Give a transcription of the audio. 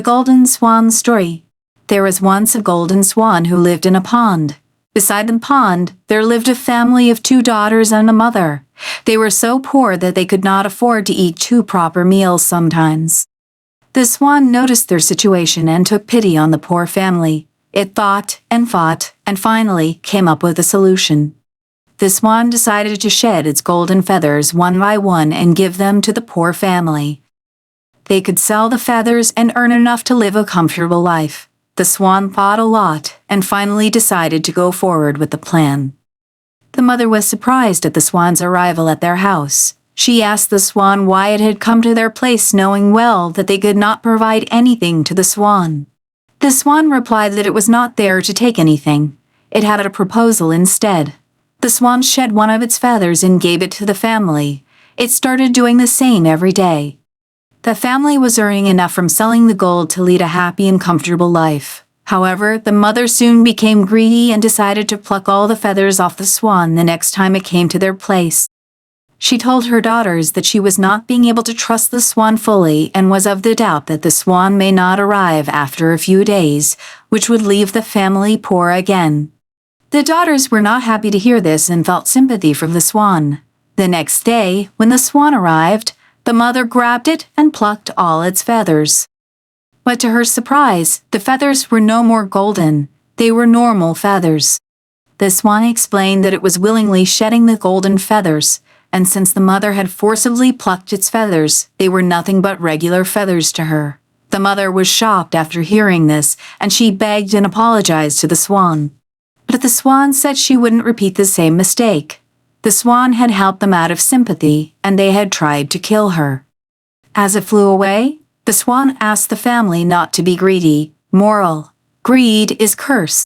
Golden Swan Story. There was once a golden swan who lived in a pond. Beside the pond, there lived a family of 2 daughters and a mother. They were so poor that they could not afford to eat 2 proper meals sometimes. The swan noticed their situation and took pity on the poor family. It thought and fought and finally came up with a solution. The swan decided to shed its golden feathers one by one and give them to the poor family. They could sell the feathers and earn enough to live a comfortable life. The swan thought a lot and finally decided to go forward with the plan. The mother was surprised at the swan's arrival at their house. She asked the swan why it had come to their place, knowing well that they could not provide anything to the swan. The swan replied that it was not there to take anything. It had a proposal instead. The swan shed one of its feathers and gave it to the family. It started doing the same every day. The family was earning enough from selling the gold to lead a happy and comfortable life. However, the mother soon became greedy and decided to pluck all the feathers off the swan the next time it came to their place. She told her daughters that she was not being able to trust the swan fully and was of the doubt that the swan may not arrive after a few days, which would leave the family poor again. The daughters were not happy to hear this and felt sympathy for the swan. The next day, when the swan arrived, the mother grabbed it and plucked all its feathers. But to her surprise, the feathers were no more golden. They were normal feathers. The swan explained that it was willingly shedding the golden feathers, and since the mother had forcibly plucked its feathers, they were nothing but regular feathers to her. The mother was shocked after hearing this, and she begged and apologized to the swan. But the swan said she wouldn't repeat the same mistake. The swan had helped them out of sympathy, and they had tried to kill her. As it flew away, the swan asked the family not to be greedy. Moral: greed is cursed.